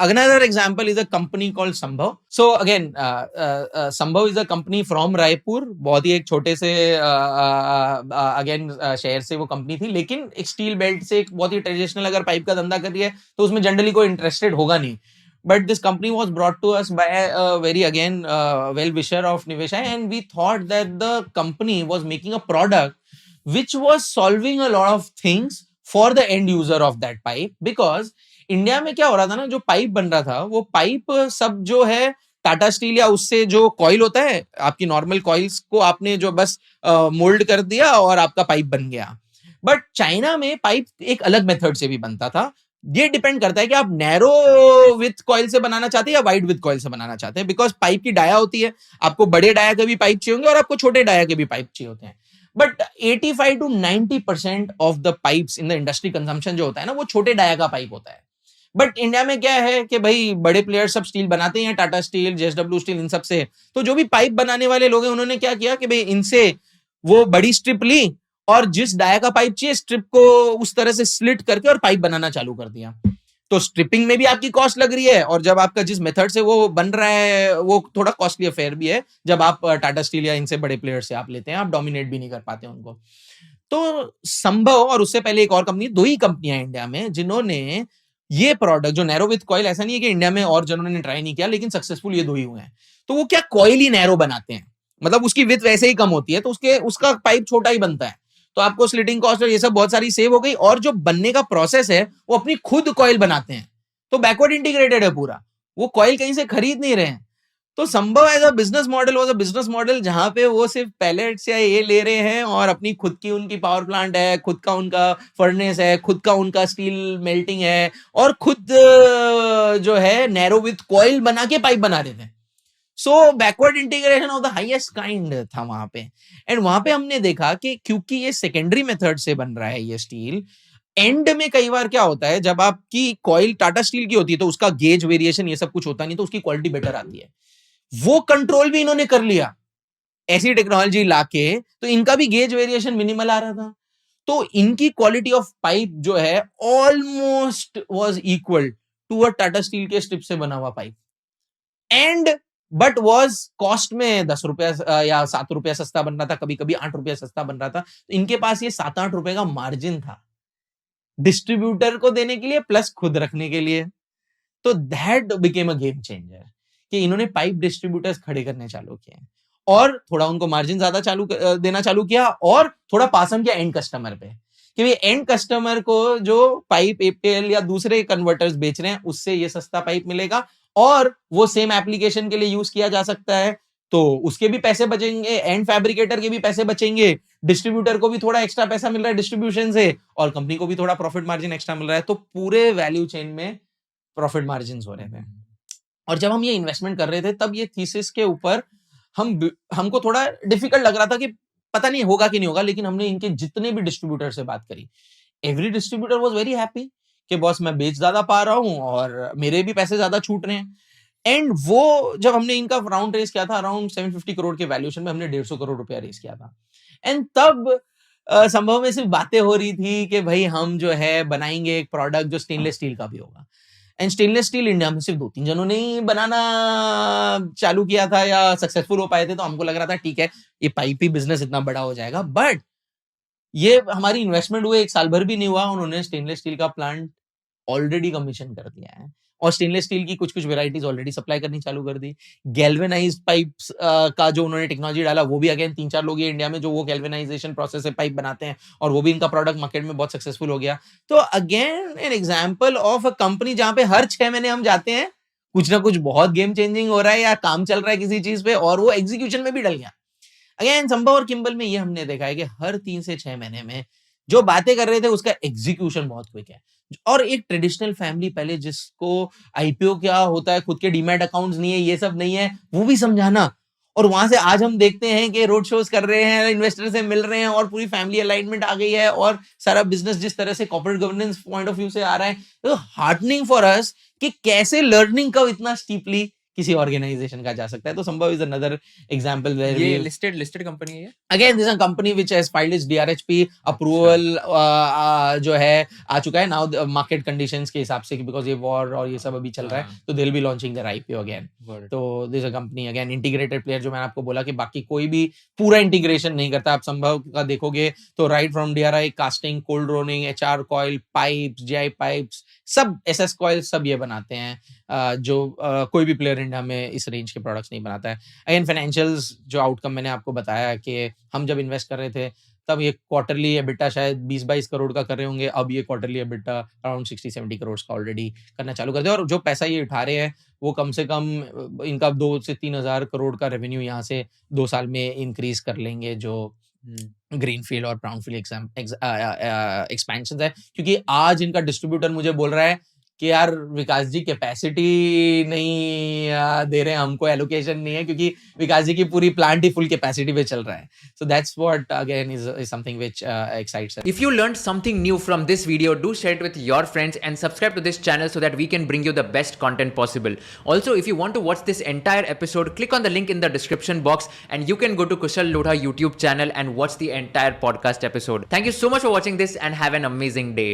another example is a company called Sambhav. So again, Sambhav is a company from Raipur. बहुत ही एक छोटे से again शहर से वो कंपनी थी, लेकिन एक स्टील बेल्ट से एक बहुत ही ट्रेडिशनल अगर पाइप का धंधा कर रही है तो उसमें जनरली कोई इंटरेस्टेड होगा नहीं. But this company was brought to us by a very again well-wisher of Nivesha, and we thought that the company was making a product which was solving a lot of things for the end user of that pipe. Because India में क्या हो रहा था ना, जो pipe बन रहा था वो पाइप सब जो है टाटा स्टील या उससे जो कॉइल होता है, आपकी नॉर्मल कॉइल्स को आपने जो बस मोल्ड कर दिया और आपका पाइप बन गया. बट चाइना में पाइप एक अलग मेथड से भी बनता था. ये डिपेंड करता है कि आप नैरो विथ कॉइल से बनाना चाहते हैं या वाइड विथ कॉइल से बनाना चाहते हैं. बिकॉज पाइप की डाया होती है, आपको बड़े डाया के भी पाइप चाहिए होंगे और आपको छोटे डाया के भी पाइप चाहिए होते हैं. But 85 to 90% of the pipes in the industry consumption जो होता है ना, वो छोटे डाया का पाइप होता है. बट इंडिया में क्या है कि भाई बड़े प्लेयर्स सब स्टील बनाते हैं, टाटा स्टील, जेएसडब्ल्यू स्टील, इन सब से. तो जो भी पाइप बनाने वाले लोग हैं उन्होंने क्या किया कि भाई इनसे वो बड़ी स्ट्रिप ली और जिस डाया का पाइप चाहिए स्ट्रिप को उस तरह से स्लिट करके और पाइप बनाना चालू कर दिया. तो स्ट्रिपिंग में भी आपकी कॉस्ट लग रही है, और जब आपका जिस मेथड से वो बन रहा है वो थोड़ा कॉस्टली अफेयर भी है. जब आप टाटा स्टील या इनसे बड़े प्लेयर से आप लेते हैं, आप डोमिनेट भी नहीं कर पाते उनको. तो संभव और उससे पहले एक और कंपनी, दो ही कंपनियां इंडिया में जिन्होंने ये प्रोडक्ट जो नैरो विथ कॉइल, ऐसा नहीं है कि इंडिया में और जिन्होंने ट्राई नहीं किया, लेकिन सक्सेसफुल ये दो ही हुए हैं. तो वो क्या कॉइल ही नैरो बनाते हैं, मतलब उसकी विथ वैसे ही कम होती है तो उसका पाइप छोटा ही बनता है. तो आपको स्लिटिंग कॉस्ट और ये सब बहुत सारी सेव हो गई, और जो बनने का प्रोसेस है वो अपनी खुद कॉइल बनाते हैं. तो बैकवर्ड इंटीग्रेटेड है पूरा, वो कॉइल कहीं से खरीद नहीं रहे हैं. तो Sambhav as a business model was a business model जहां पे वो सिर्फ पैलेट्स या ये ले रहे हैं और अपनी खुद की उनकी पावर प्लांट है, खुद का उनका फर्नेस है, खुद का उनका स्टील मेल्टिंग है, और खुद जो है नैरो विथ कॉइल बना के पाइप बना रहे थे. So backward integration of the highest kind था वहां पे. एंड वहां पे हमने देखा कि क्योंकि ये सेकेंडरी मेथड से बन रहा है ये स्टील, एंड में कई बार क्या होता है, जब आपकी कॉइल टाटा स्टील की होती है तो उसका गेज वेरिएशन ये सब कुछ होता नहीं, तो उसकी क्वालिटी बेटर आती है. वो कंट्रोल भी इन्होंने कर लिया ऐसी टेक्नोलॉजी लाके, तो इनका भी गेज वेरिएशन मिनिमल आ रहा था. तो इनकी क्वालिटी ऑफ पाइप जो है almost was equal to a Tata steel के स्ट्रिप से बना हुआ pipe. And but was cost में 10 रुपया या 7 रुपया सस्ता बन रहा था, कभी कभी 8 रुपया सस्ता बन रहा था. तो इनके पास ये 7-8 रुपए का मार्जिन था डिस्ट्रीब्यूटर को देने के लिए प्लस खुद रखने के लिए. तो that became a game changer कि इन्होंने पाइप डिस्ट्रीब्यूटर्स खड़े करने चालू किए और थोड़ा उनको मार्जिन ज्यादा देना चालू किया, और थोड़ा पास ऑन किया एंड कस्टमर पे कि भाई एंड कस्टमर को जो पाइप एपीएल या दूसरे कन्वर्टर्स बेच रहे हैं उससे ये सस्ता पाइप मिलेगा और वो सेम एप्लीकेशन के लिए यूज किया जा सकता है. तो उसके भी पैसे बचेंगे, एंड फैब्रिकेटर के भी पैसे बचेंगे, डिस्ट्रीब्यूटर को भी थोड़ा एक्स्ट्रा पैसा मिल रहा है डिस्ट्रीब्यूशन से, और कंपनी को भी थोड़ा प्रॉफिट मार्जिन एक्स्ट्रा मिल रहा है. तो पूरे वैल्यू चेन में प्रॉफिट मार्जिन हो रहे थे. और जब हम ये इन्वेस्टमेंट कर रहे थे तब ये थीसिस के ऊपर हमको थोड़ा डिफिकल्ट लग रहा था कि पता नहीं होगा कि नहीं होगा. लेकिन हमने इनके जितने भी डिस्ट्रीब्यूटर से बात करी, every distributor was very happy कि बॉस मैं बेच ज्यादा पा रहा हूं और मेरे भी पैसे ज्यादा छूट रहे हैं. एंड वो जब हमने इनका राउंड रेस किया था अराउंड 750 करोड़ के वैल्यूएशन में, हमने 150 करोड़ रुपया रेस किया था. एंड तब संभव में सिर्फ बातें हो रही थी कि भाई हम जो है बनाएंगे एक प्रोडक्ट जो स्टेनलेस स्टील का भी होगा. एंड स्टेनलेस स्टील इंडिया में सिर्फ 2-3 जनों ने ही बनाना चालू किया था या सक्सेसफुल हो पाए थे. तो हमको लग रहा था ठीक है ये पाइप ही बिजनेस इतना बड़ा हो जाएगा. बट ये हमारी इन्वेस्टमेंट हुए 1 साल भर भी नहीं हुआ, उन्होंने स्टेनलेस स्टील का प्लांट ऑलरेडी कमीशन कर दिया है और स्टेनलेस स्टील की कुछ कुछ वेराइटीज ऑलरेडी सप्लाई करनी चालू कर दी. गैल्वेनाइज्ड पाइप्स का जो उन्होंने टेक्नोलॉजी डाला, वो भी अगेन 3-4 लोग इंडिया में जो वो गैल्वेनाइजेशन प्रोसेस से पाइप बनाते हैं, और वो भी इनका प्रोडक्ट मार्केट में बहुत सक्सेसफुल हो गया. तो again an example of a company जहां पे हर 6 महीने हम जाते हैं, कुछ ना कुछ बहुत गेम चेंजिंग हो रहा है या काम चल रहा है किसी चीज पे, और वो एग्जीक्यूशन में भी डल गया. अगेन संभव और किंबल में ये हमने देखा है कि हर 3 से 6 महीने में जो बातें कर रहे थे उसका एग्जीक्यूशन बहुत क्विक है. और एक ट्रेडिशनल फैमिली पहले जिसको आईपीओ क्या होता है, खुद के डीमैट अकाउंट्स नहीं है, ये सब नहीं है, वो भी समझाना. और वहां से आज हम देखते हैं कि रोड शोज कर रहे हैं, इन्वेस्टर से मिल रहे हैं और पूरी फैमिली अलाइनमेंट आ गई है और सारा बिजनेस जिस तरह से corporate governance point of view से आ रहा है. तो हार्टनिंग फॉर अस कि कैसे लर्निंग कर्व इतना स्टीपली किसी ऑर्गेनाइजेशन का जा सकता है. तो संभव इज अनदर एग्जांपल वेयर ये वी लिस्टेड कंपनी है ये? Again this is a company which has filed it's DRHP approval जो है आ चुका है नाउ मार्केट कंडीशंस के हिसाब से बिकॉज ये वॉर और ये सब अभी चल रहा है तो they will be launching their IPO again. तो this is a company again integrated player जो मैंने आपको बोला कि बाकी कोई भी पूरा इंटीग्रेशन नहीं करता. आप संभव का देखोगे तो right from DRI casting cold rolling HR coil pipes GI pipes सब SS कॉइल सब ये बनाते हैं जो कोई भी प्लेयर इंडिया में इस रेंज के प्रोडक्ट्स नहीं बनाता है. अगेन फाइनेंशियल्स जो आउटकम मैंने आपको बताया कि हम जब इन्वेस्ट कर रहे थे तब ये क्वार्टरली एबिटा शायद 20-22 करोड़ का कर रहे होंगे. अब ये क्वार्टरली एबिटा अराउंड 60-70 करोड़ का ऑलरेडी करना चालू कर दिया. और जो पैसा ये उठा रहे हैं वो कम से कम इनका 2 से 3 हजार करोड़ का रेवेन्यू यहाँ से 2 साल में इंक्रीज कर लेंगे जो ग्रीनफील्ड और ब्राउनफील्ड एक्सपेंशन है. क्योंकि आज इनका डिस्ट्रीब्यूटर मुझे बोल रहा है कि यार विकास जी कैपेसिटी नहीं दे रहे हैं हमको, एलोकेशन नहीं है क्योंकि विकास जी की पूरी प्लांट ही फुल कैपेसिटी पे चल रहा है. So that's what again is something which excites us. If you learned something new from this video, do share it with your friends and subscribe to this channel so that we can bring you the best content possible. Also, if you want to watch this entire episode, click on the link in the description box and you can go to Kushal Lodha YouTube channel and watch the entire podcast episode. Thank you so much for watching this and have an amazing day.